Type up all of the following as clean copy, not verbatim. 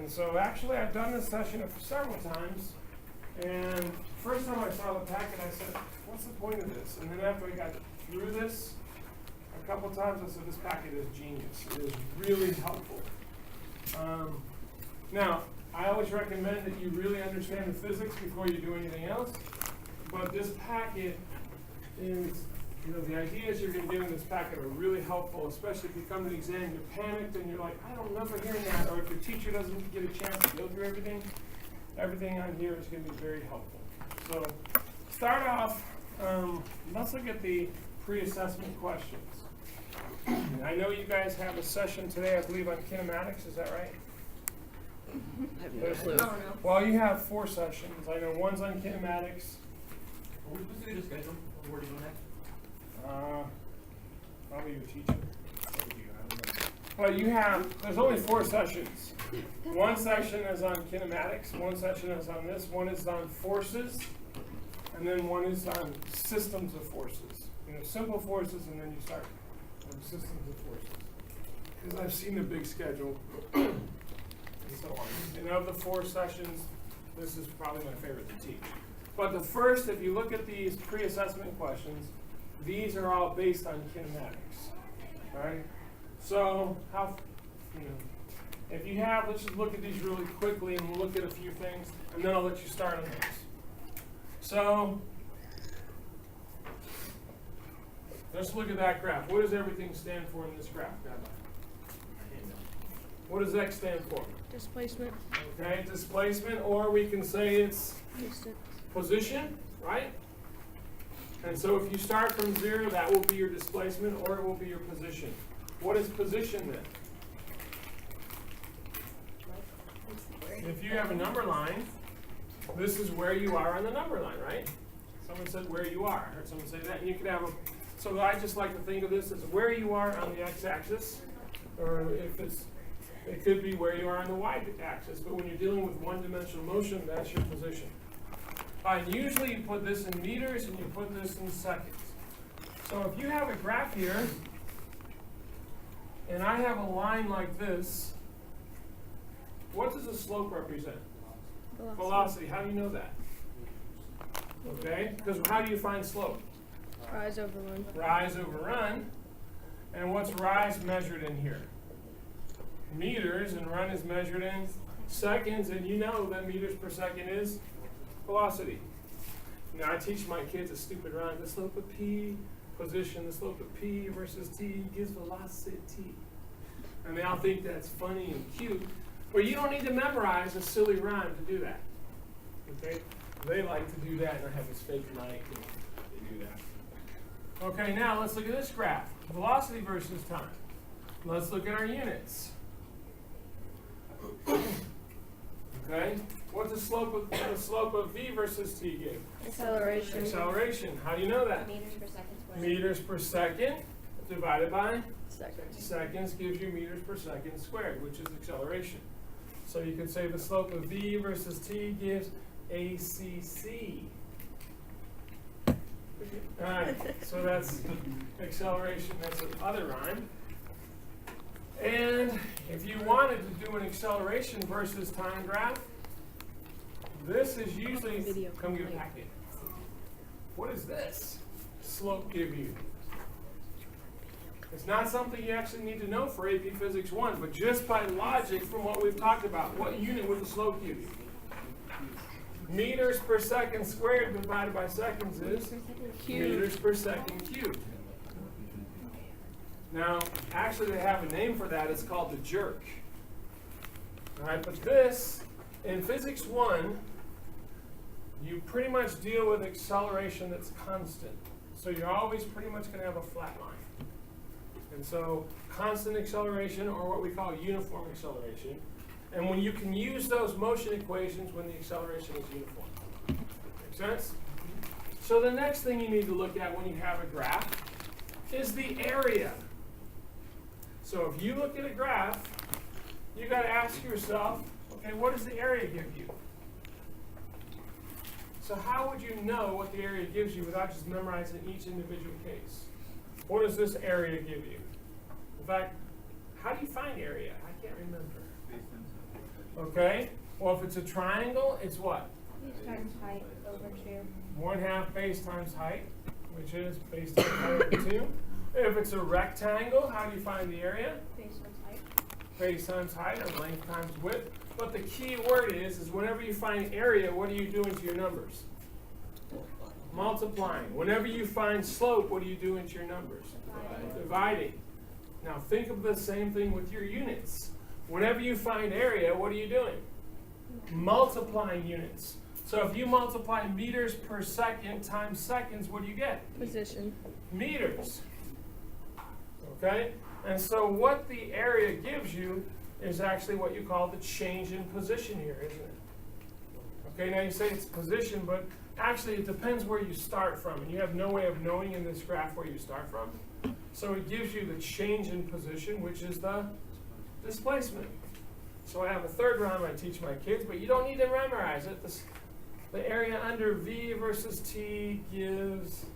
And so actually I've done this session several times, and first time I saw the packet I said, what's the point of this? And then after I got through this a couple times, I said, this packet is genius. It is really helpful. Now, I always recommend that you really understand the physics before you do anything else, but this packet is, the ideas you're going to get in this packet are really helpful, especially if you come to the exam, you're panicked, and you're like, I don't remember hearing that, or if your teacher doesn't get a chance to go through everything on here is going to be very helpful. So, start off, let's look at the pre-assessment questions. I know you guys have a session today, I believe, on kinematics, is that right? I have no clue. Well, you have 4 sessions. I know one's on kinematics. Who's going to schedule? Where do you go next? Probably your teacher. Well, there's only 4 sessions. One section is on kinematics, one section is on this, one is on forces, and then one is on systems of forces. Simple forces, and then you start on systems of forces. Because I've seen the big schedule. And so on. And of the 4 sessions, this is probably my favorite to teach. But the first, if you look at these pre-assessment questions, these are all based on kinematics. All right? So, if you have, let's just look at these really quickly and we'll look at a few things, and then I'll let you start on those. So, let's look at that graph. What does everything stand for in this graph? What does X stand for? Displacement. Okay, displacement, or we can say it's Distance. position, right? And so if you start from 0, that will be your displacement, or it will be your position. What is position then? If you have a number line, this is where you are on the number line, right? Someone said where you are. I heard someone say that. And you could have so I just like to think of this as where you are on the x-axis, or if it could be where you are on the y-axis. But when you're dealing with one-dimensional motion, that's your position. And usually you put this in meters and you put this in seconds. So if you have a graph here, and I have a line like this, what does the slope represent? Velocity. How do you know that? Okay, because how do you find slope? Rise over run. Rise over run. And what's rise measured in here? Meters, and run is measured in seconds, and you know that meters per second is velocity. Now I teach my kids a stupid rhyme. The slope of P, position, the slope of P versus T gives velocity. And they all think that's funny and cute. But you don't need to memorize a silly rhyme to do that. Okay? They like to do that, and I have this fake mic, and they do that. Okay, now let's look at this graph. Velocity versus time. Let's look at our units. Okay? What's the slope of V versus T give? Acceleration. Acceleration. How do you know that? Meters per second squared. Meters per second divided by Seconds. seconds gives you meters per second squared, which is acceleration. So you could say the slope of V versus T gives ACC. All right, so that's acceleration. That's another rhyme. And if you wanted to do an acceleration versus time graph, this is usually, come get a packet. What is this? Slope give you. It's not something you actually need to know for AP Physics 1, but just by logic from what we've talked about, what unit would the slope give you? Meters per second squared divided by seconds is meters per second cubed. Now, actually they have a name for that. It's called the jerk. All right, but this, in Physics 1, you pretty much deal with acceleration that's constant. So you're always pretty much going to have a flat line. And so constant acceleration, or what we call uniform acceleration. And when you can use those motion equations when the acceleration is uniform. Make sense? So the next thing you need to look at when you have a graph is the area. So if you look at a graph, you got to ask yourself, okay, what does the area give you? So how would you know what the area gives you without just memorizing each individual case? What does this area give you? In fact, how do you find area? I can't remember. Okay? Well, if it's a triangle, it's what? Times height over 2. 1/2 base times height, which is base times height over 2. If it's a rectangle, how do you find the area? Base times height. Base times height, or length times width. But the key word is whenever you find area, what are you doing to your numbers? Multiplying. Whenever you find slope, what are you doing to your numbers? Dividing. Now think of the same thing with your units. Whenever you find area, what are you doing? Multiplying units. So if you multiply meters per second times seconds, what do you get? Position. Meters. Okay? And so what the area gives you is actually what you call the change in position here, isn't it? Okay, now you say it's position, but actually it depends where you start from. And you have no way of knowing in this graph where you start from. So it gives you the change in position, which is the displacement. So I have a third rhyme I teach my kids, but you don't need to memorize it. The area under V versus T gives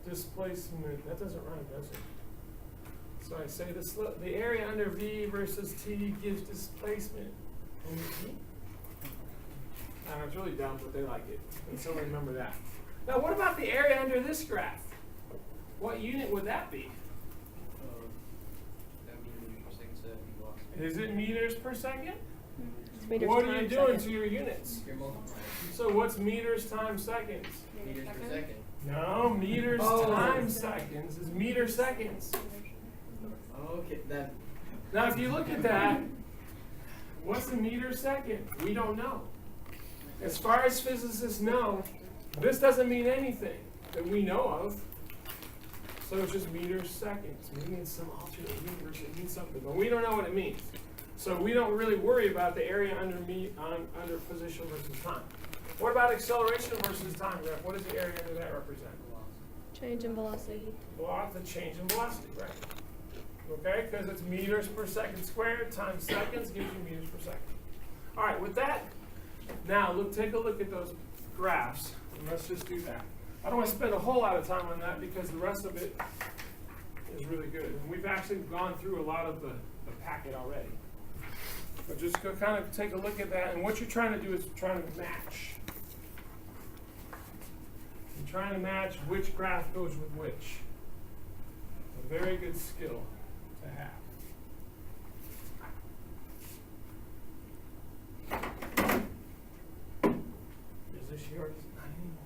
displacement. That doesn't rhyme, does it? So I say the area under V versus T gives displacement under T. It's really dumb, but they like it. And so remember that. Now what about the area under this graph? What unit would that be? That would be meters per second, so that'd be velocity. Is it meters per second? It's meters What are you times doing second. to your units? You're multiplying. So what's meters times seconds? Meters per second. No, meters Oh. times seconds is meter seconds. Okay, that. Now if you look at that, what's a meter second? We don't know. As far as physicists know, this doesn't mean anything that we know of. So it's just meters seconds. Maybe in some alternate universe it means something, but we don't know what it means. So we don't really worry about the area under position versus time. What about acceleration versus time graph? What does the area under that represent? Change in velocity. The change in velocity, right? Okay, because it's meters per second squared times seconds gives you meters per second. All right, with that, now take a look at those graphs, and let's just do that. I don't want to spend a whole lot of time on that because the rest of it is really good. And we've actually gone through a lot of the packet already. But just go kind of take a look at that, and what you're trying to do is trying to match. You're trying to match which graph goes with which. A very good skill to have. Is this yours? Not anymore.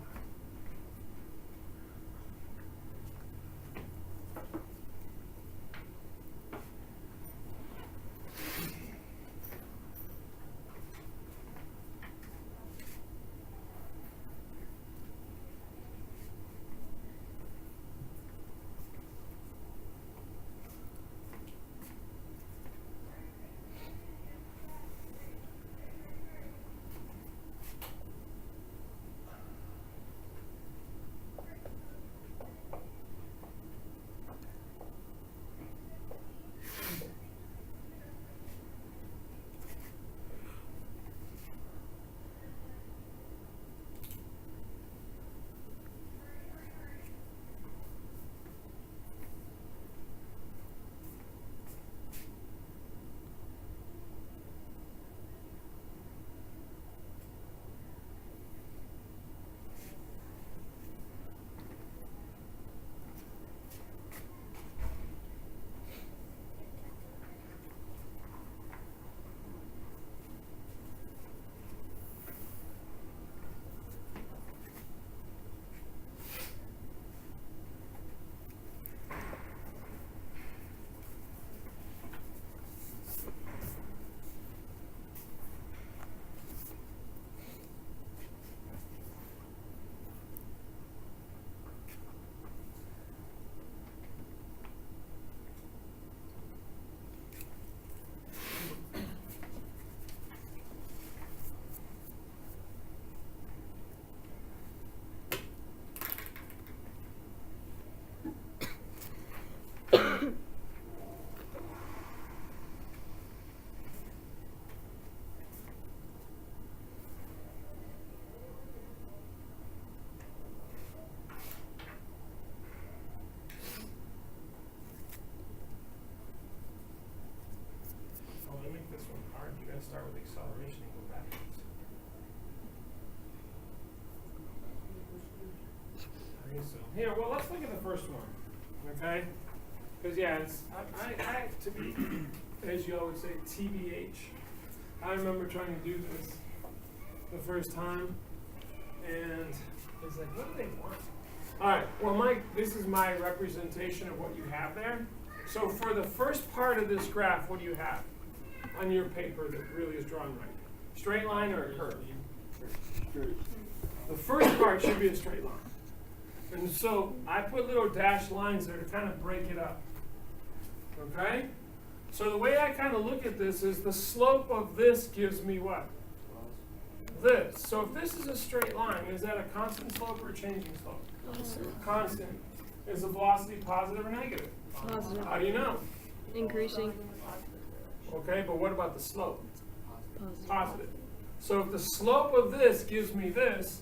Let me make this one hard. You gotta start with acceleration. Here, well, let's look at the first one, okay? Because, yeah, I to be, as you always say, TBH. I remember trying to do this the first time, and it's like, what do they want? All right, well, this is my representation of what you have there. So for the first part of this graph, what do you have on your paper that really is drawn right? Straight line or a curve? The first part should be a straight line. And so I put little dashed lines there to kind of break it up. Okay? So the way I kind of look at this is the slope of this gives me what? This. So if this is a straight line, is that a constant slope or a changing slope? Constant. Is the velocity positive or negative? Positive. How do you know? Increasing. Okay, but what about the slope? Positive. Positive. So if the slope of this gives me this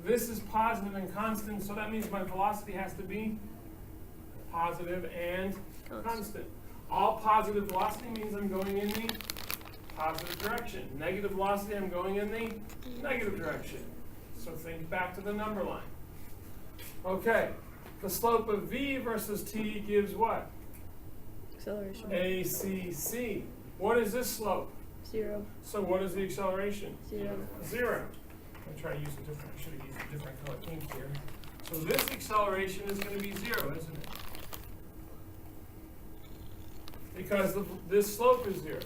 is positive and constant, so that means my velocity has to be positive and constant. All positive velocity means I'm going in the positive direction. Negative velocity, I'm going in the negative direction. So think back to the number line. Okay, the slope of v versus t gives what? Acceleration. ACC. What is this slope? 0. So what is the acceleration? 0. 0. I'm trying to use a different, I should have used a different color ink here. So this acceleration is going to be 0, isn't it? Because this slope is 0.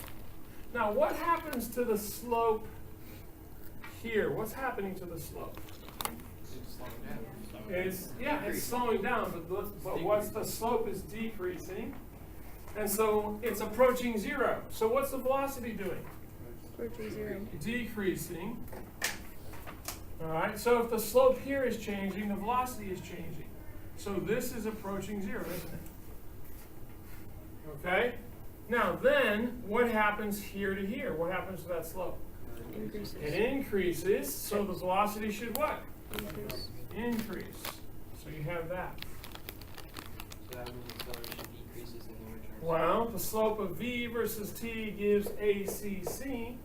Now what happens to the slope here? What's happening to the slope? It's slowing down. It's slowing down, but what's the slope is decreasing. And so it's approaching 0. So what's the velocity doing? Approaching 0. Decreasing. All right, so if the slope here is changing, the velocity is changing. So this is approaching 0, isn't it? Okay? Now then, what happens here to here? What happens to that slope? Increases. It increases, so the velocity should what? Increase. Increase. So you have that. So that means acceleration decreases in the return. Well, the slope of v versus t gives ACC.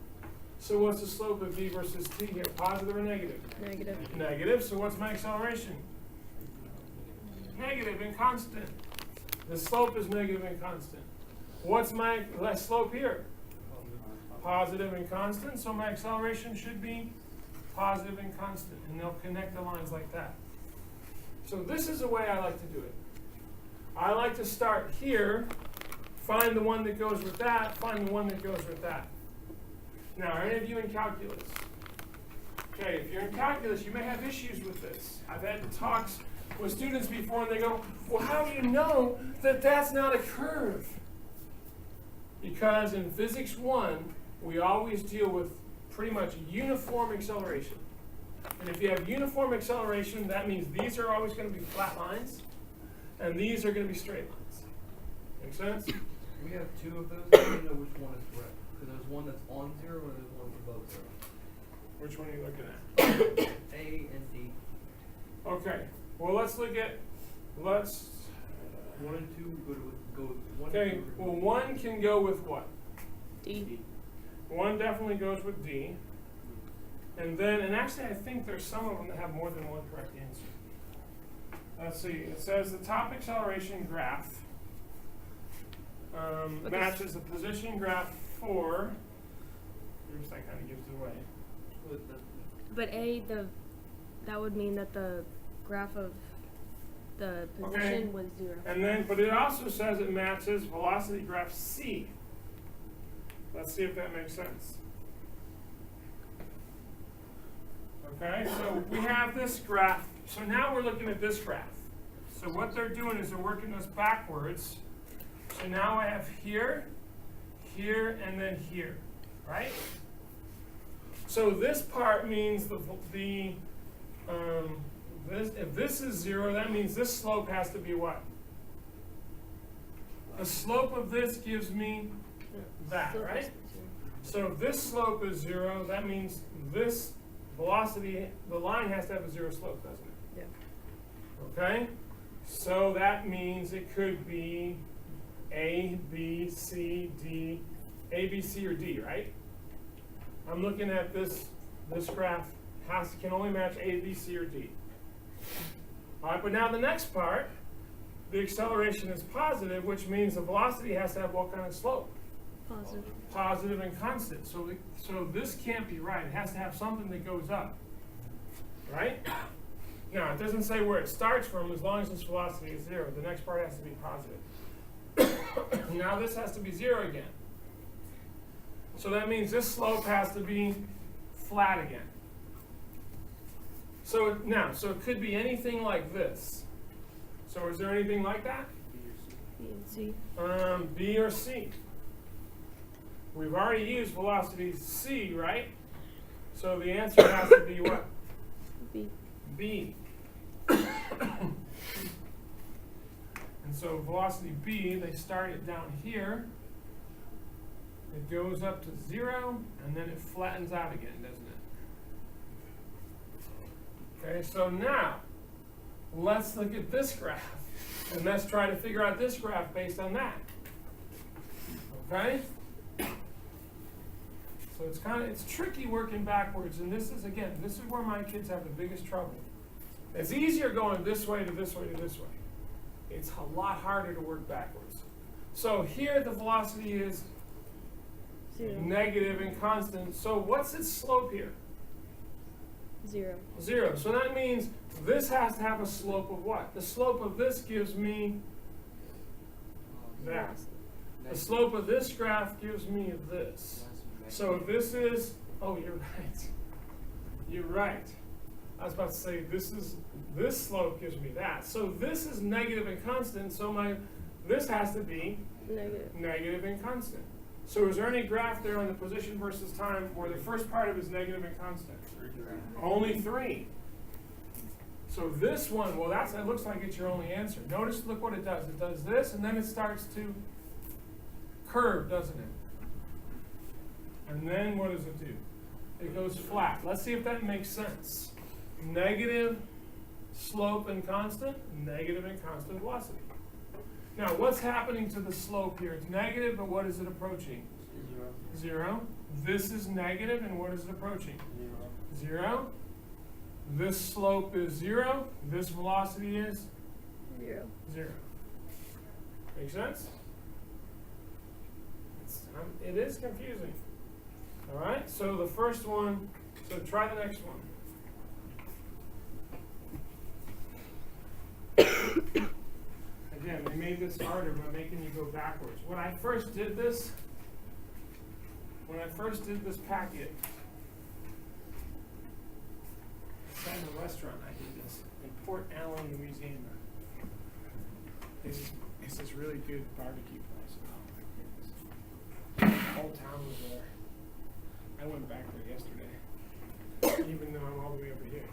So what's the slope of v versus t here? Positive or negative? Negative. Negative. So what's my acceleration? Negative and constant. The slope is negative and constant. What's my slope here? Positive and constant. So my acceleration should be positive and constant. And they'll connect the lines like that. So this is the way I like to do it. I like to start here, find the one that goes with that, find the one that goes with that. Now, are any of you in calculus? Okay, if you're in calculus, you may have issues with this. I've had talks with students before, and they go, well, how do you know that that's not a curve? Because in physics 1, we always deal with pretty much uniform acceleration. And if you have uniform acceleration, that means these are always going to be flat lines, and these are going to be straight lines. Make sense? We have two of those. I don't know which one is correct. Because there's one that's on 0 and there's one above 0. Which one are you looking at? A and D. Okay. Well, let's look at, 1 and 2 go with 1 okay, and 2. well, 1 can go with what? D. 1 definitely goes with D. And then, and actually I think there's some of them that have more than one correct answer. Let's see, it says the top acceleration graph matches the position graph for, oops, that kind of gives it away. But that would mean that the graph of the position was 0. And then, but it also says it matches velocity graph C. Let's see if that makes sense. Okay, so we have this graph. So now we're looking at this graph. So what they're doing is they're working this backwards. So now I have here, here, and then here, right? So this part means if this is 0, that means this slope has to be what? The slope of this gives me that, right? So if this slope is 0, that means this velocity, the line has to have a 0 slope, doesn't it? Yeah. Okay? So that means it could be A, B, C, D, A, B, C, or D, right? I'm looking at this graph can only match A, B, C, or D. All right, but now the next part, the acceleration is positive, which means the velocity has to have what kind of slope? Positive. Positive and constant. So this can't be right. It has to have something that goes up, right? Now, it doesn't say where it starts from. As long as this velocity is 0, the next part has to be positive. Now this has to be 0 again. So that means this slope has to be flat again. So it could be anything like this. So is there anything like that? B and C. B or C. We've already used velocity C, right? So the answer has to be what? B. B. And so velocity B, they start it down here. It goes up to 0, and then it flattens out again, doesn't it? Okay, so now, let's look at this graph. And let's try to figure out this graph based on that. Okay? So it's tricky working backwards, and this is where my kids have the biggest trouble. It's easier going this way to this way to this way. It's a lot harder to work backwards. So here the velocity is 0. negative and constant. So what's its slope here? 0. 0. So that means this has to have a slope of what? The slope of this gives me that. The slope of this graph gives me this. So if this is, oh, you're right. You're right. I was about to say this slope gives me that. So this is negative and constant, so this has to be negative and constant. So is there any graph there on the position versus time where the first part of it is negative and constant? Only 3. So this one, well, it looks like it's your only answer. Notice, look what it does. It does this, and then it starts to curve, doesn't it? And then what does it do? It goes flat. Let's see if that makes sense. Negative slope and constant, negative and constant velocity. Now, what's happening to the slope here? It's negative, but what is it approaching? 0. This is negative, and what is it approaching? 0. This slope is 0. This velocity is 0. 0. Make sense? It is confusing. All right, so the first one, so try the next one. Again, they made this harder by making you go backwards. When I first did this packet, I in a restaurant, I did this in Port Allen, Louisiana. It's this really good barbecue place. Oh my goodness. The whole town was there. I went back there yesterday, even though I'm all the way over here.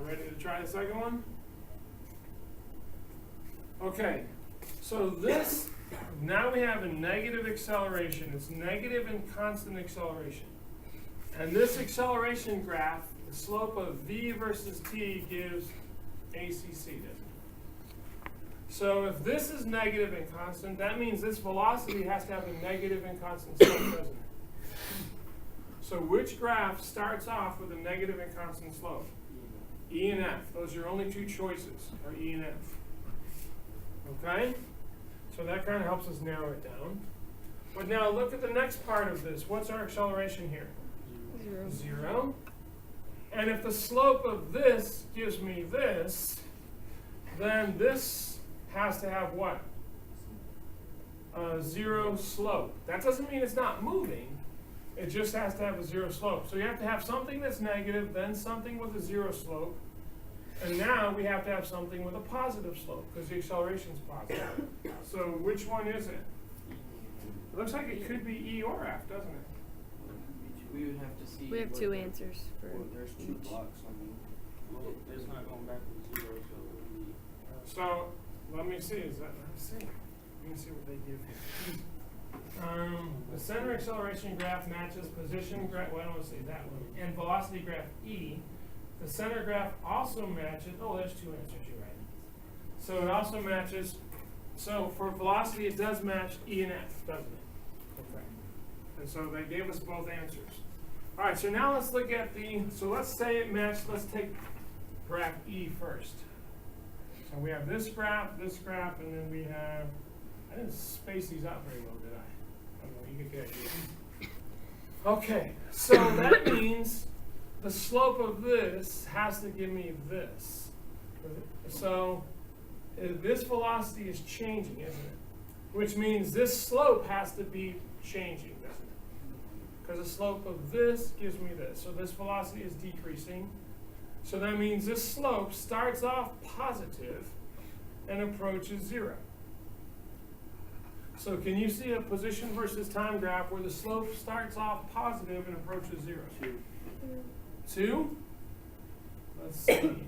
Ready to try the second one? Okay, so this, now we have a negative acceleration. It's negative and constant acceleration. And this acceleration graph The slope of v versus t gives ACC, doesn't it? So if this is negative and constant, that means this velocity has to have a negative and constant slope, doesn't it? So which graph starts off with a negative and constant slope? E and F. Those are your only two choices, are E and F. Okay? So that kind of helps us narrow it down. But now look at the next part of this. What's our acceleration here? 0. 0. And if the slope of this gives me this, then this has to have what? A 0 slope. That doesn't mean it's not moving. It just has to have a 0 slope. So you have to have something that's negative, then something with a 0 slope. And now we have to have something with a positive slope because the acceleration is positive. So which one is it? It looks like it could be E or F, doesn't it? We would have to see. We have what two the- answers for Well, there's two each. blocks, I mean, well, it's not going back to 0, so it would be. So let me see. Is that? Let's see. Let me see what they give here. The center acceleration graph matches position graph. Well, I don't want to say that one. And velocity graph E. The center graph also matches. Oh, there's two answers. You're right. So it also matches. So for velocity, it does match E and F, doesn't it? Okay. And so they gave us both answers. All right. So now let's look at the. So let's say it matched. Let's take graph E first. So we have this graph, and then we have. I didn't space these out very well, did I? I don't know. You get the idea. Okay. So that means the slope of this has to give me this. So this velocity is changing, isn't it? Which means this slope has to be changing, doesn't it? Because the slope of this gives me this. So this velocity is decreasing. So that means this slope starts off positive and approaches 0. So can you see a position versus time graph where the slope starts off positive and approaches 0? 2? Let's see.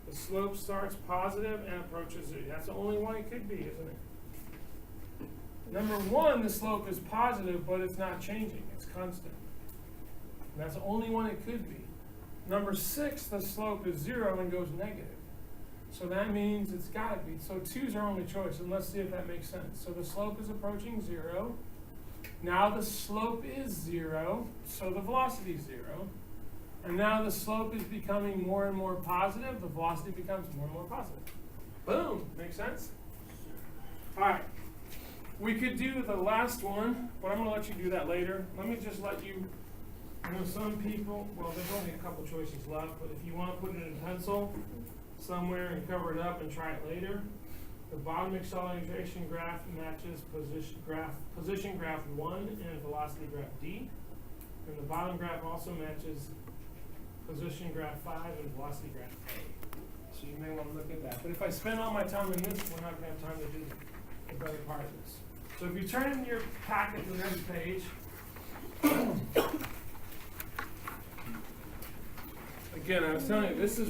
The slope starts positive and approaches 0. That's the only one it could be, isn't it? Number 1, the slope is positive, but it's not changing. It's constant. And that's the only one it could be. Number 6, the slope is 0 and goes negative. So that means it's got to be. So 2's our only choice, and let's see if that makes sense. So the slope is approaching 0. Now the slope is 0, so the velocity is 0. And now the slope is becoming more and more positive. The velocity becomes more and more positive. Boom. Make sense? All right. We could do the last one, but I'm going to let you do that later. Let me just let you know some people, well, there's only a couple choices left, but if you want to put it in pencil somewhere and cover it up and try it later, the bottom acceleration graph matches position graph 1 and velocity graph D. And the bottom graph also matches position graph 5 and velocity graph A. So you may want to look at that. But if I spend all my time in this, we're not going to have time to do the better part of this. So if you turn in your packet to the next page, again, I was telling you, this is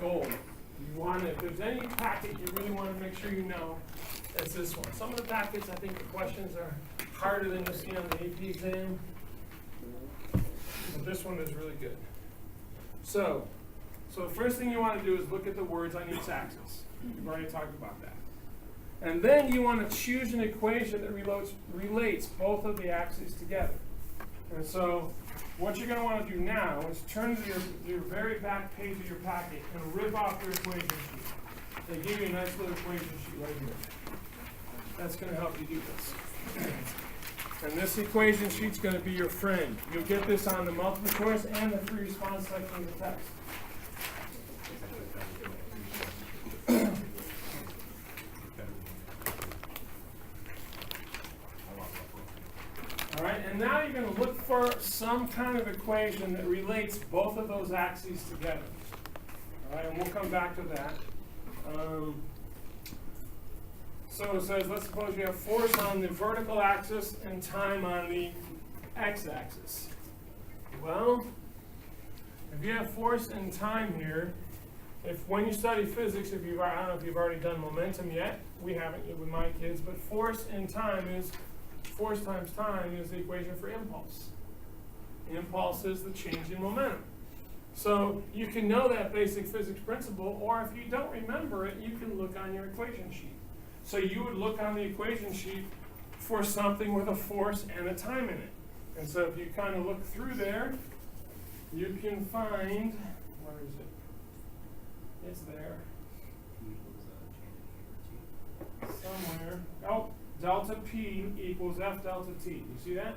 gold. You want it. If there's any packet you really want to make sure you know, it's this one. Some of the packets, I think the questions are harder than you see on the AP exam. But this one is really good. So the first thing you want to do is look at the words on each axis. We've already talked about that. And then you want to choose an equation that relates both of the axes together. And so what you're going to want to do now is turn to your very back page of your packet and rip off your equation sheet. They give you a nice little equation sheet right here. That's going to help you do this. And this equation sheet's going to be your friend. You'll get this on the multiple choice and the free response section of the text. All right, and now you're going to look for some kind of equation that relates both of those axes together. All right, and we'll come back to that. So it says, let's suppose you have force on the vertical axis and time on the x-axis. Well, if you have force and time here, when you study physics, I don't know if you've already done momentum yet. We haven't yet with my kids, but force times time is the equation for impulse. Impulse is the change in momentum. So you can know that basic physics principle, or if you don't remember it, you can look on your equation sheet. So you would look on the equation sheet for something with a force and a time in it. And so if you kind of look through there, you can find, where is it? It's there. Somewhere. Oh, delta P equals F delta T. You see that?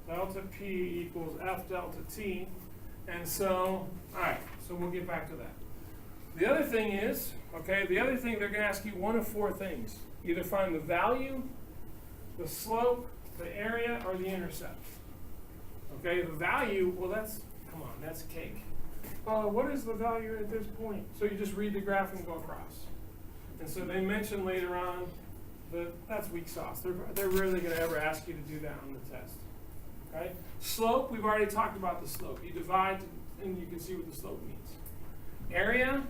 Delta P equals F delta T. And so, all right, so we'll get back to that. The other thing is, okay, they're going to ask you one of four things. Either find the value, the slope, the area, or the intercept. Okay, the value, well, come on, that's cake. What is the value at this point? So you just read the graph and go across. And so they mention later on that that's weak sauce. They're rarely going to ever ask you to do that on the test. Okay? Slope, we've already talked about the slope. You divide and you can see what the slope means. Area,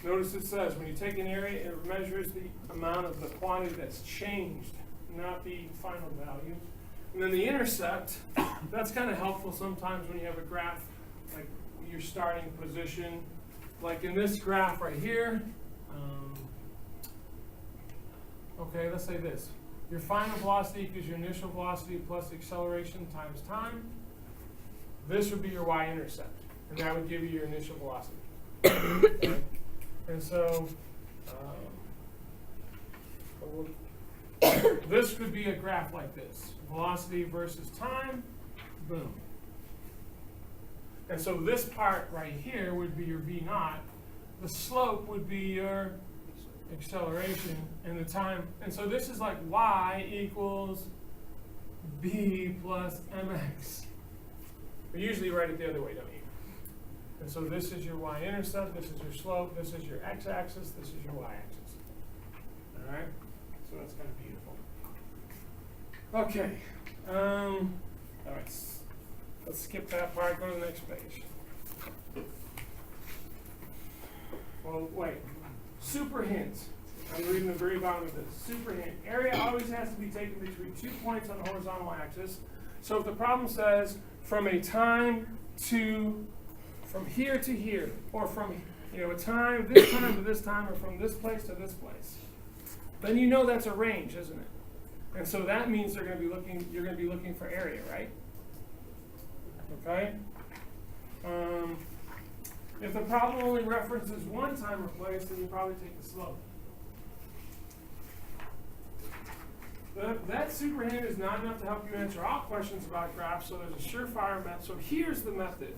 notice it says when you take an area, it measures the amount of the quantity that's changed, not the final value. And then the intercept, that's kind of helpful sometimes when you have a graph, like your starting position. Like in this graph right here, okay, let's say this. Your final velocity equals your initial velocity plus acceleration times time. This would be your y-intercept, and that would give you your initial velocity. Okay? And so, this could be a graph like this. Velocity versus time, boom. And so this part right here would be your v naught. The slope would be your acceleration, and the time. And so this is like y equals b plus mx. We usually write it the other way, don't you? And so this is your y-intercept, this is your slope, this is your x-axis, this is your y-axis. All right? So that's kind of beautiful. Okay. All right. Let's skip that part, go to the next page. Well, wait. Super hint. I'm reading the very bottom of this. Super hint. Area always has to be taken between 2 points on the horizontal axis. So if the problem says from a time to, from here to here, or from a time, this time to this time, or from this place to this place, then you know that's a range, isn't it? And so that means you're going to be looking for area, right? Okay? If the problem only references one time or place, then you probably take the slope. That super hint is not enough to help you answer all questions about graphs, so there's a surefire method. So here's the method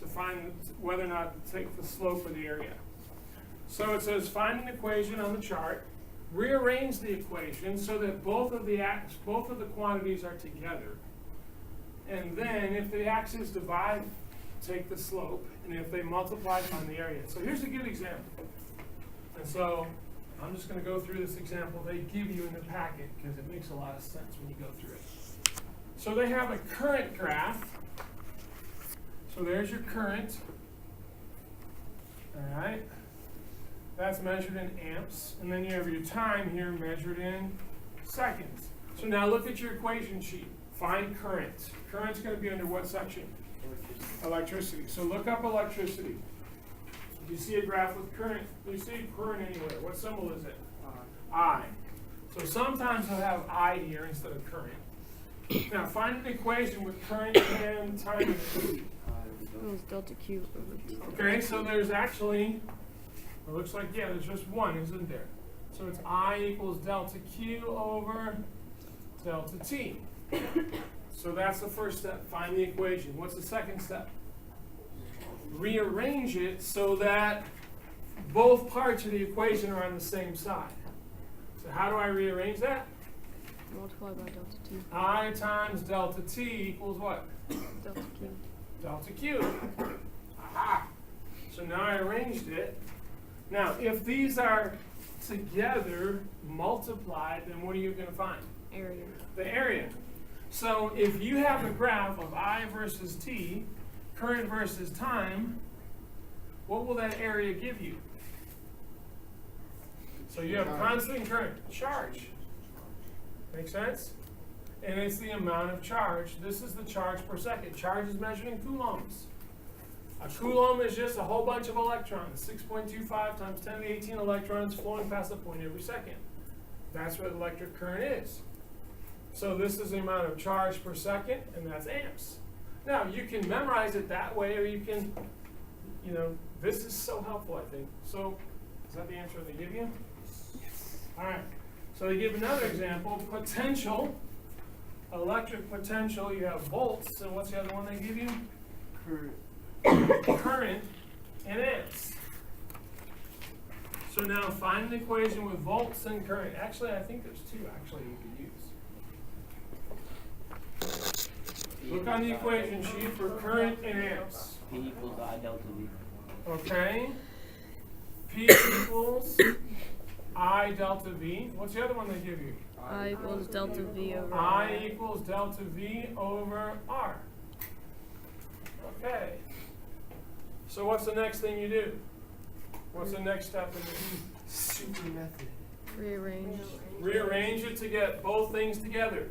to find whether or not to take the slope of the area. So it says find an equation on the chart, rearrange the equation so that both of the quantities are together. And then if the axes divide, take the slope, and if they multiply, find the area. So here's a good example. And so I'm just going to go through this example they give you in the packet because it makes a lot of sense when you go through it. So they have a current graph. So there's your current. All right. That's measured in amps. And then you have your time here measured in seconds. So now look at your equation sheet. Find current. Current's going to be under what section? Electricity. So look up electricity. If you see a graph with current, you see current anywhere. What symbol is it? I. So sometimes they'll have I here instead of current. Now find an equation with current and time. It was delta Q over T. Okay, so there's actually, it looks like, yeah, there's just one, isn't there? So it's I equals delta Q over delta T. So that's the first step, find the equation. What's the second step? Rearrange it so that both parts of the equation are on the same side. So how do I rearrange that? Multiply by delta T. I times delta T equals what? Delta Q. Delta Q. Aha! So now I arranged it. Now, if these are together multiplied, then what are you going to find? Area. The area. So if you have a graph of I versus T, current versus time, what will that area give you? So you have constant current, charge. Make sense? and it's the amount of charge. This is the charge per second. Charge is measured in coulombs. A coulomb is just a whole bunch of electrons, 6.25 times 10 to the 18 electrons flowing past the point every second. That's what electric current is. So this is the amount of charge per second, and that's amps. Now, you can memorize it that way, or you can, you know, this is so helpful, I think. So, is that the answer they give you? Yes. All right. So they give another example, potential, electric potential. You have volts, and what's the other one they give you? Current and amps. So now find an equation with volts and current. Actually, I think there's two actually you could use. Look on the equation sheet for current and amps. P equals I delta V. Okay. P equals I delta V. What's the other one they give you? I equals delta V over R. I equals delta V over R. Okay. So what's the next thing you do? What's the next step in the super method? Rearrange. Rearrange it to get both things together.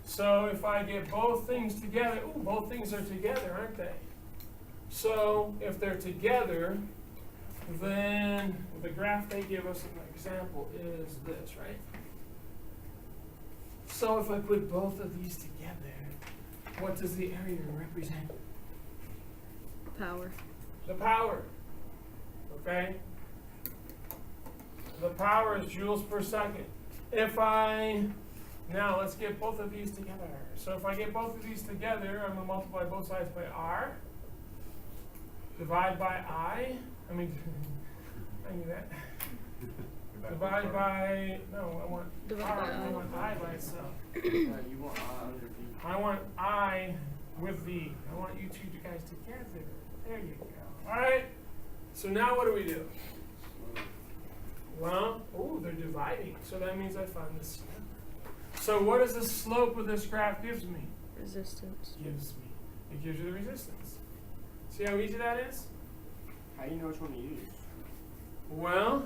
So if I get both things together, ooh, both things are together, aren't they? So if they're together, then the graph they give us an example is this, right? So if I put both of these together, what does the area represent? Power. The power. Okay? The power is joules per second. Now let's get both of these together. So if I get both of these together, I'm going to multiply both sides by R. Divide by I knew that. Divide by, no, I want Divide R, by I I. want I by itself. You want I under V. I want I with V. I want you two guys together. There you go. All right. So now what do? Well, oh, they're dividing. So that means I find the slope. So what does the slope of this graph gives me? Resistance. It gives you the resistance. See how easy that is? How do you know which one to use? Well,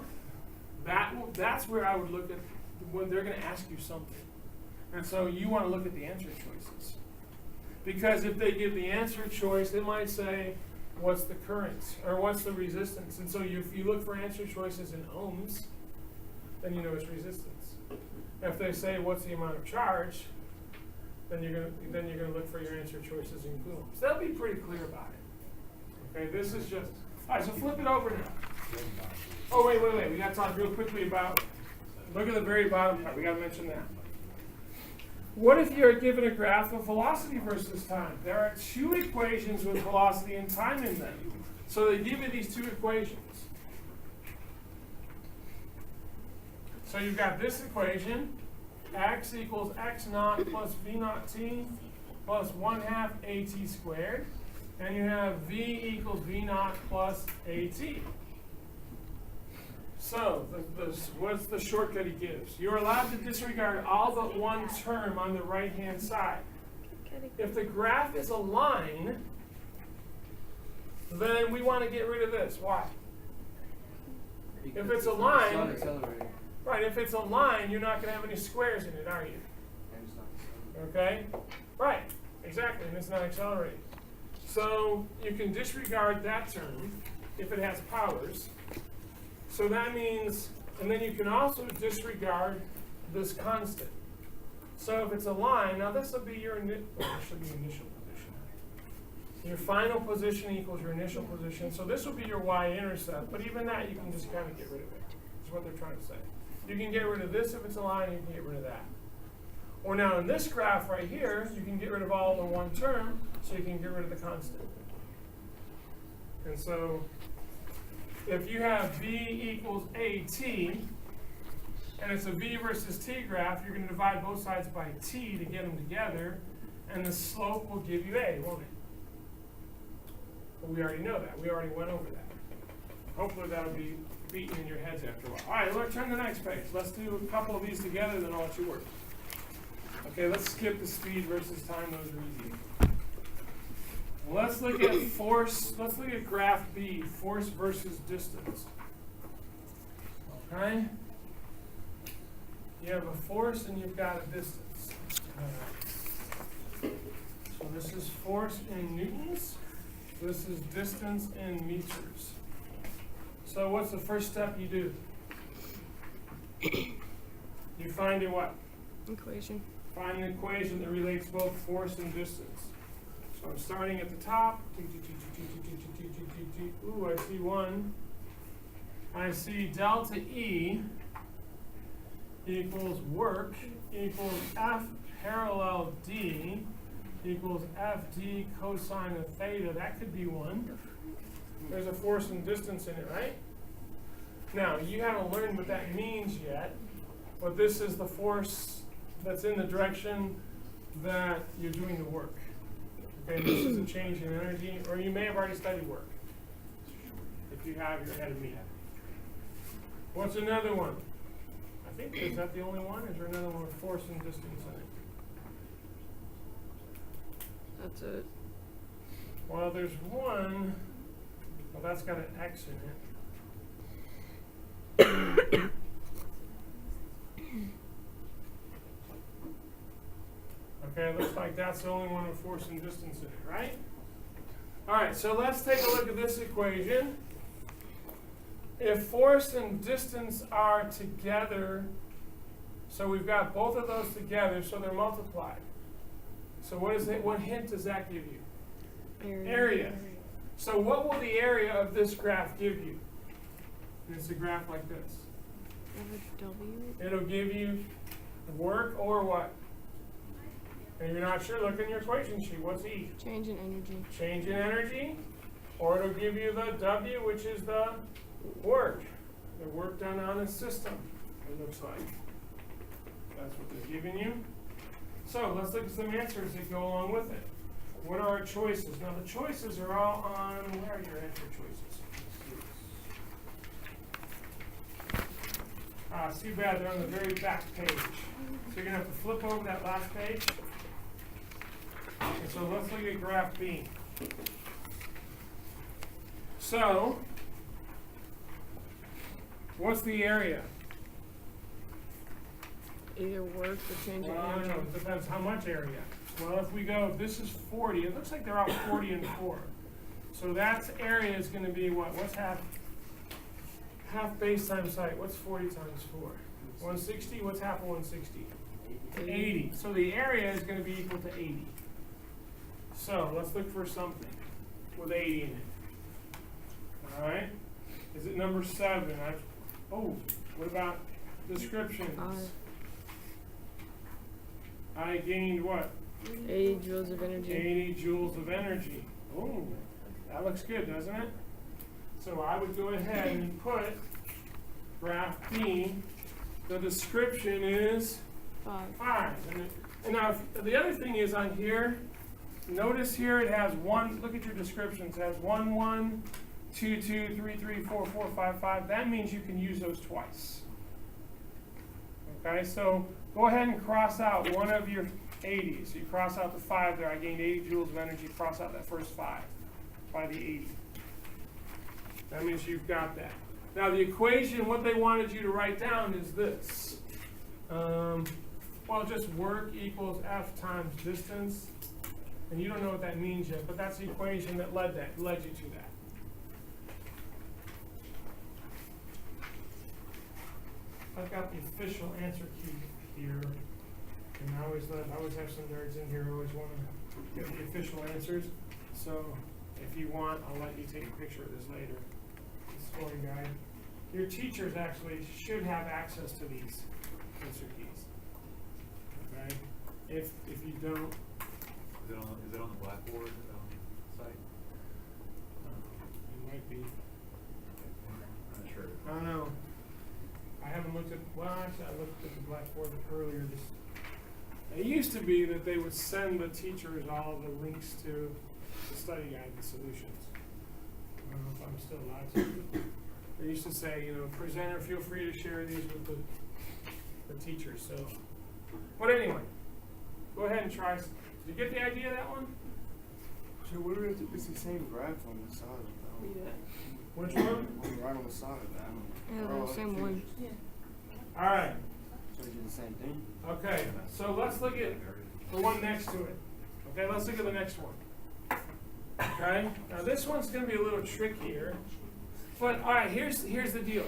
that's where I would look at when they're going to ask you something. And so you want to look at the answer choices. Because if they give the answer choice, they might say, what's the current? Or what's the resistance? And so if you look for answer choices in ohms, then you know it's resistance. If they say, what's the amount of charge, then you're going to look for your answer choices in coulombs. They'll be pretty clear about it. Okay, this is just, all right, so flip it over now. Oh, wait. We got to talk real quickly about, look at the very bottom part. We got to mention that. What if you're given a graph of velocity versus time? There are two equations with velocity and time in them. So they give you these two equations. So you've got this equation, x equals x naught plus v naught t plus 1/2 at squared. And you have v equals v naught plus at. So what's the shortcut he gives? You're allowed to disregard all but one term on the right-hand side. If the graph is a line, then we want to get rid of this. Why? If it's a line, It's not accelerating. right, if it's a line, you're not going to have any squares in it, are you? And it's not accelerating. Okay? Right, exactly, and it's not accelerating. So you can disregard that term if it has powers. So that means, and then you can also disregard this constant. So if it's a line, now this will be your initial position. Your final position equals your initial position. So this will be your y-intercept, but even that you can just kind of get rid of it. That's what they're trying to say. You can get rid of this if it's a line, you can get rid of that. Or now in this graph right here, you can get rid of all the one term, so you can get rid of the constant. And so if you have v equals at, and it's a v versus t graph, you're going to divide both sides by t to get them together, and the slope will give you a, won't it? But we already know that. We already went over that. Hopefully that'll be beaten in your heads after a while. All right, let's turn to the next page. Let's do a couple of these together, then I'll let you work. Okay, let's skip the speed versus time. Those are easy. Let's look at force. Let's look at graph B, force versus distance. Okay? You have a force and you've got a distance. So this is force in newtons. This is distance in meters. So what's the first step you do? You find a what? Equation. Find an equation that relates both force and distance. So I'm starting at the top. Ooh, I see one. I see delta E equals work equals F parallel D equals FD cosine of theta. That could be one. There's a force and distance in it, right? Now, you haven't learned what that means yet, but this is the force that's in the direction that you're doing the work. Okay, this is a change in energy, or you may have already studied work. If you have, you're ahead of me. What's another one? I think, is that the only one? Is there another one with force and distance in it? That's it. Well, there's one. Well, that's got an X in it. Okay, looks like that's the only one with force and distance in it, right? All right, so let's take a look at this equation. If force and distance are together, so we've got both of those together, so they're multiplied. So what is it? What hint does that give you? Area. So what will the area of this graph give you? And it's a graph like this. W. It'll give you work or what? And you're not sure, look in your equation sheet. What's E? Change in energy. Change in energy. Or it'll give you the W, which is the work. The work done on a system, it looks like. That's what they're giving you. So let's look at some answers that go along with it. What are our choices? Now the choices are all on, where are your answer choices? It's too bad they're on the very back page. So you're going to have to flip over that last page. And so let's look at graph B. So, what's the area? Either work or change in Well, energy. no, it depends how much area. Well, if we go, this is 40. It looks like they're out 40 and 4. So that's area is going to be what? What's half base times height? What's 40 times 4? 160? What's half of 160? 80. So the area is going to be equal to 80. So let's look for something with 80 in it. All right. Is it number 7? Oh, what about descriptions? 5. I gained what? 80 joules of energy. 80 joules of energy. Oh, that looks good, doesn't it? So I would go ahead and put graph B. The description is 5. And now the other thing is on here, notice here it has 1, look at your descriptions, it has 1, 1, 2, 2, 3, 3, 4, 4, 5, 5. That means you can use those twice. Okay, so go ahead and cross out one of your 80s. So you cross out the 5 there. I gained 80 joules of energy. Cross out that first 5 by the 80. That means you've got that. Now the equation, what they wanted you to write down is this. Well, just work equals F times distance. And you don't know what that means yet, but that's the equation that led you to that. I've got the official answer key here. And I always have some nerds in here who always want to get the official answers. So if you want, I'll let you take a picture of this later. The scoring guide. Your teachers actually should have access to these answer keys. Okay? If you don't, Is it on the Blackboard site? it might be. I'm not sure. I don't know. I haven't looked at, well, actually, I looked at the Blackboard earlier. It used to be that they would send the teachers all the links to the study guide, the solutions. I don't know if I'm still allowed to. They used to say, you know, presenter, feel free to share these with the teachers. So, but anyway, go ahead and try. Did you get the idea of that one? So what is it? It's the same graph on the side of that. Yeah. Which one? Right on the side of that. Yeah, they're the same one. All right. So they do the same thing? Okay, so let's look at the one next to it. Okay, let's look at the next one. Okay, now this one's going to be a little trickier, but all right, here's the deal.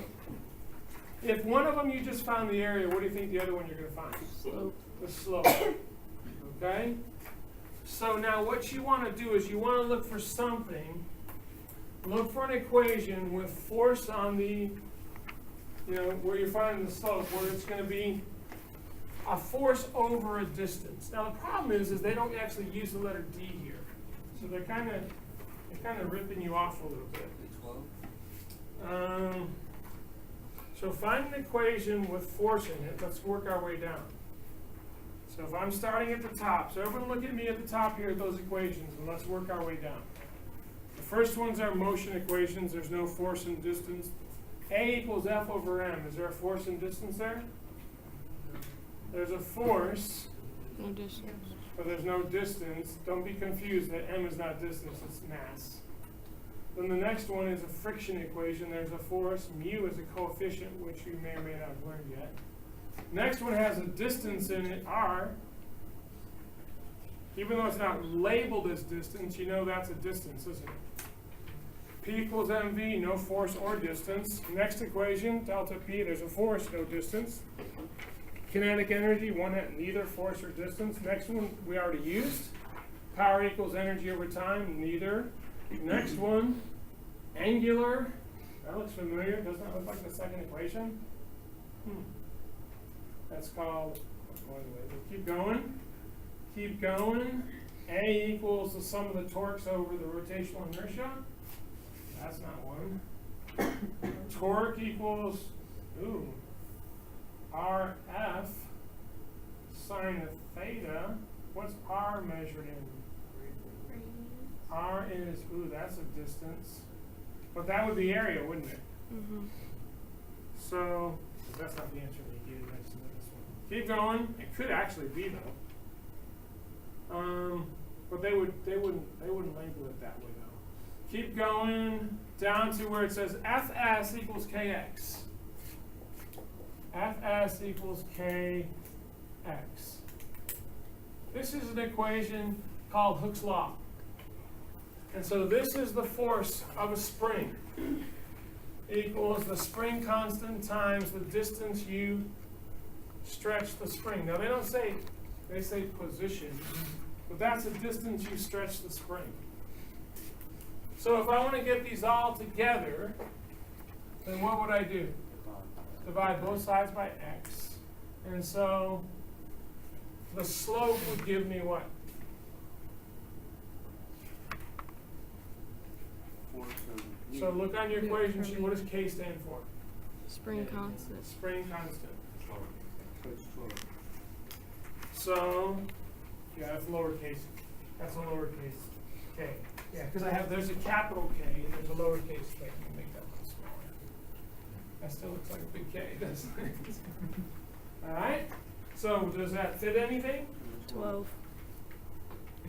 If one of them you just found the area, what do you think the other one you're going to find? Slope. The slope. Okay? So now what you want to do is you want to look for something, look for an equation with force on the, where you're finding the slope, where it's going to be a force over a distance. Now the problem is they don't actually use the letter D here. So they're kind of ripping you off a little bit. So find an equation with force in it. Let's work our way down. So if I'm starting at the top, so everyone look at me at the top here at those equations, and let's work our way down. The first ones are motion equations. There's no force and distance. A equals F over M. Is there a force and distance there? There's a force, No distance. but there's no distance. Don't be confused that M is not distance, it's mass. Then the next one is a friction equation. There's a force. Mu is a coefficient, which you may or may not have learned yet. Next one has a distance in it, R. Even though it's not labeled as distance, you know that's a distance, isn't it? P equals mv, no force or distance. Next equation, delta P, there's a force, no distance. Kinetic energy, one had neither force or distance. Next one we already used. Power equals energy over time, neither. Next one, angular. That looks familiar. Doesn't that look like the second equation? That's called, keep going. Keep going. A equals the sum of the torques over the rotational inertia. That's not one. Torque equals, RF sine of theta. What's R measured in? R is, that's a distance. But that would be area, wouldn't it? Mm-hmm. So, that's not the answer they gave next to this one. Keep going. It could actually be though. But they wouldn't label it that way though. Keep going down to where it says Fs equals Kx. Fs equals Kx. This is an equation called Hooke's law. And so this is the force of a spring equals the spring constant times the distance you stretch the spring. Now they don't say, they say position, but that's the distance you stretch the spring. So if I want to get these all together, then what would I do? Divide both sides by x. And so the slope would give me what? So look on your equation sheet. What does K stand for? Spring constant. Spring constant. So, yeah, that's lowercase. That's a lowercase k. Yeah, because there's a capital K and there's a lowercase k. I'm gonna make that one smaller. That still looks like a big K, doesn't it? All right. So does that fit anything? 12.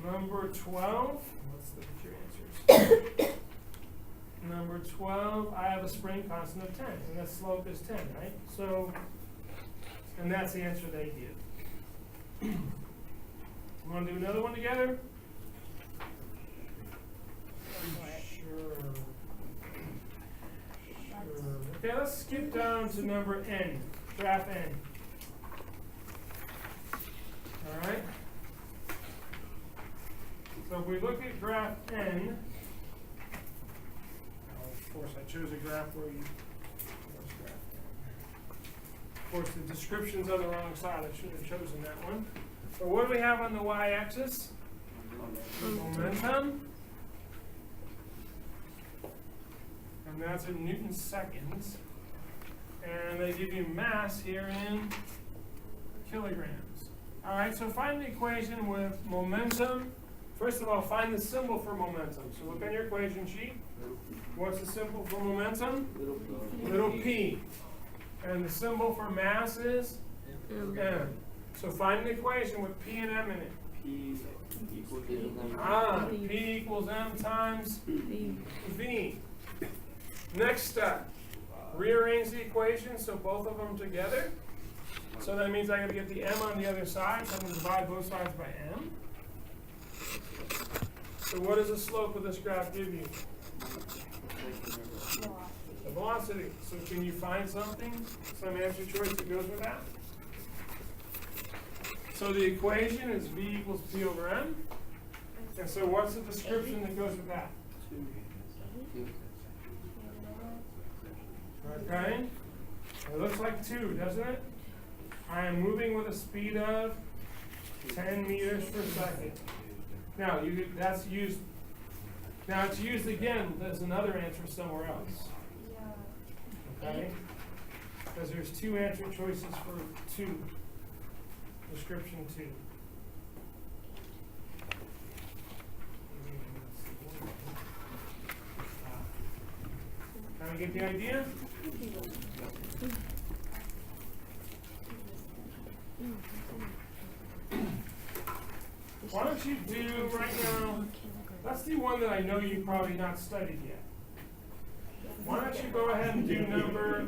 Number 12. Let's look at your answers. Number 12, I have a spring constant of 10, and the slope is 10, right? So, and that's the answer they give. You want to do another one together? Sure. Okay, let's skip down to number N, graph N. All right. So if we look at graph N, of course, I chose a graph where you. Of course, the description's on the wrong side. I should have chosen that one. So what do we have on the y-axis? Momentum. And that's in Newton seconds. And they give you mass here in kilograms. All right, so find the equation with momentum. First of all, find the symbol for momentum. So look on your equation sheet. What's the symbol for momentum? Little p. And the symbol for mass is m. So find an equation with p and m in it. P equals P equals m times v. Next step. Rearrange the equation so both of them together. So that means I gotta get the m on the other side, so I'm gonna divide both sides by m. So what does the slope of this graph give you? The velocity. So can you find something, some answer choice that goes with that? So the equation is v equals p over m. And so what's the description that goes with that? Okay. It looks like 2, doesn't it? I am moving with a speed of 10 meters per second. Now, that's used. Now it's used again as another answer somewhere else. Okay? Because there's 2 answer choices for 2. Description 2. Can I get the idea? Why don't you do right now, let's do one that I know you've probably not studied yet. Why don't you go ahead and do number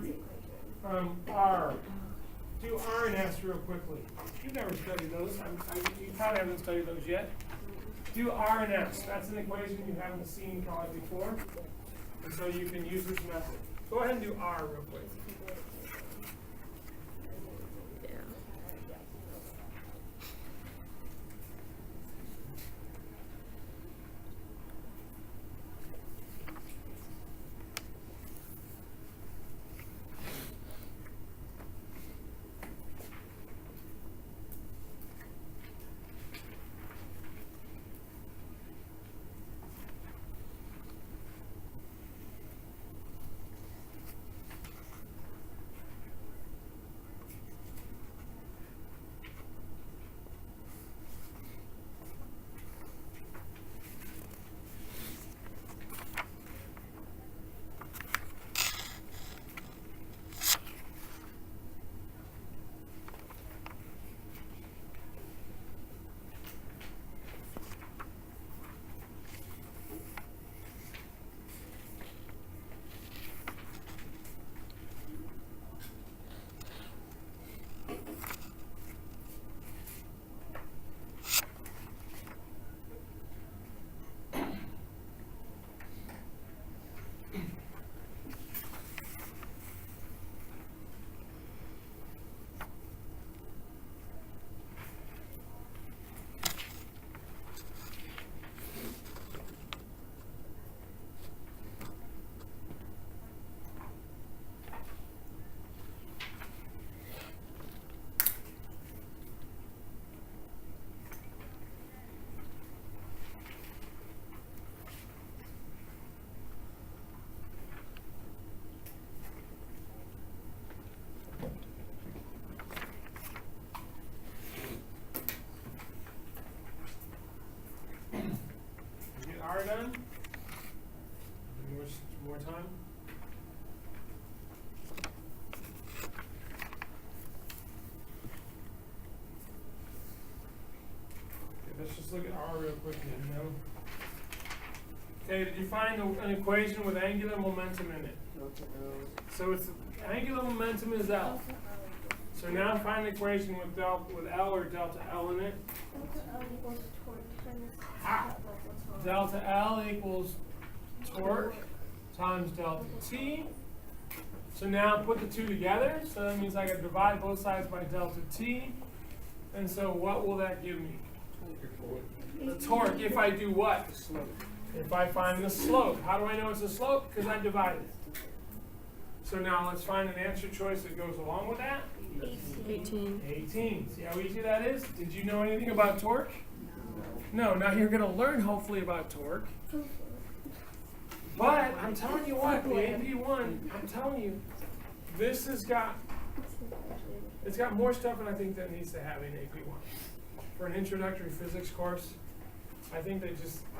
R. Do R and S real quickly. You've never studied those. You probably haven't studied those yet. Do R and S. That's an equation you haven't seen probably before. And so you can use this method. Go ahead and do R real quick. R done? More time? Okay, let's just look at R real quickly, you know. Okay, did you find an equation with angular momentum in it? So it's angular momentum is L. So now find an equation with L or delta L in it. Delta L equals torque times delta T. So now put the 2 together. So that means I got to divide both sides by delta T. And so what will that give me? The torque if I do what? If I find the slope. How do I know it's a slope? Because I divided it. So now let's find an answer choice that goes along with that. 18. 18. See how easy that is? Did you know anything about torque? No. Now you're going to learn hopefully about torque. But I'm telling you what, the AP1, I'm telling you, this has got, it's got more stuff than I think that needs to have in AP1. For an introductory physics course, I think I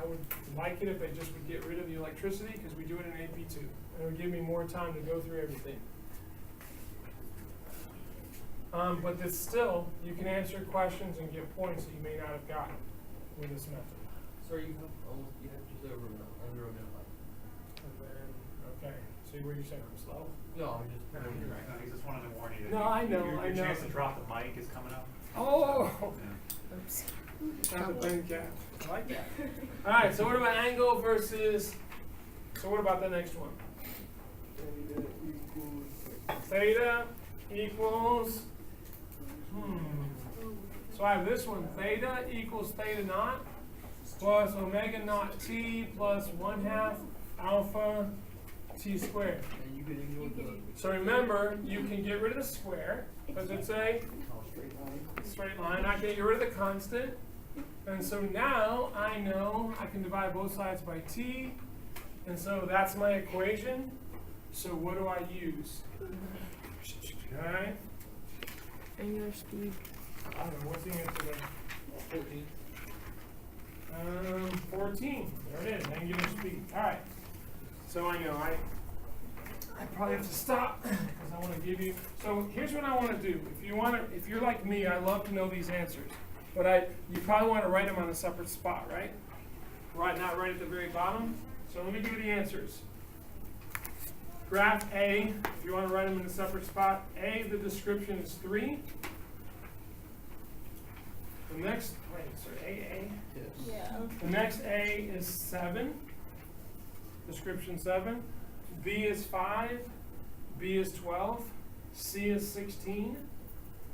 would like it if they just would get rid of the electricity because we do it in AP2. And it would give me more time to go through everything. But it's still, you can answer questions and get points that you may not have gotten with this method. So you have just over under a minute left. And then, okay, so See where you say I'm slow? No, I'm just. No, he's just wanted to warn you that No, I know, your I know. chance to drop the mic is coming up. Oh! Yeah. Oops. Not the thin cat. I like that. Alright, so what about angle versus, so what about the next one? Theta equals, so I have this one, theta equals theta naught plus omega naught t plus 1/2 alpha t squared. And you can ignore the. So remember, you can get rid of the square because it's a straight line. I can get rid of the constant. And so now I know I can divide both sides by t. And so that's my equation. So what do I use? Okay. Angular speed. I don't know, what's the answer there? 14. There it is, angular speed. All right. So I know I probably have to stop because I want to give you. So here's what I want to do. If you're like me, I love to know these answers, but you probably want to write them on a separate spot, right? Right, not right at the very bottom. So let me give you the answers. Graph A, if you want to write them in a separate spot, A, the description is 3. The next, AA. Yes. Yeah. The next A is 7. Description 7. B is 5. B is 12. C is 16.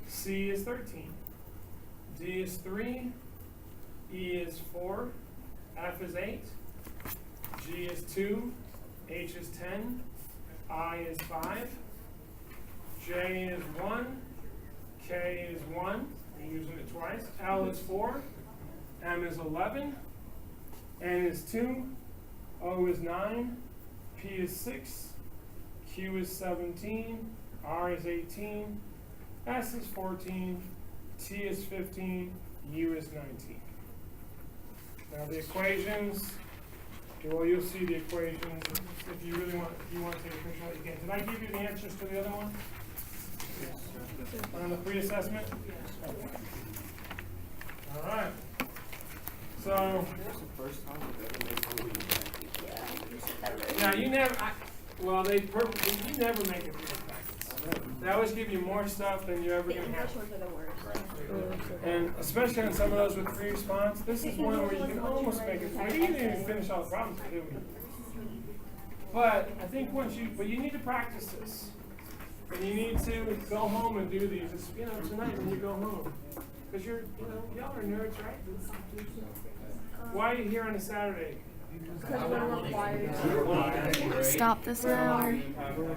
C is 13. D is 3. E is 4. F is 8. G is 2. H is 10. I is 5. J is 1. K is 1. You're using it twice. L is 4. M is 11. N is 2. O is 9. P is 6. Q is 17. R is 18. S is 14. T is 15. U is 19. Now the equations, well, you'll see the equations if you really want. If you want to take a picture of it, you can. Did I give you the answers to the other one? On the pre-assessment? Okay. All right. So, That's the first time I've ever made a now you never, they purposely, you never make it through the practice. They always give you more stuff than you're ever The going to English have. ones are the worst. And especially on some of those with free response, this is one where you can almost make it through. You didn't even finish all the problems, did we? But I think but you need to practice this. And you need to go home and do these, tonight when you go home. Because y'all are nerds, right? Why are you here on a Saturday? Because we're required to. Stop this now.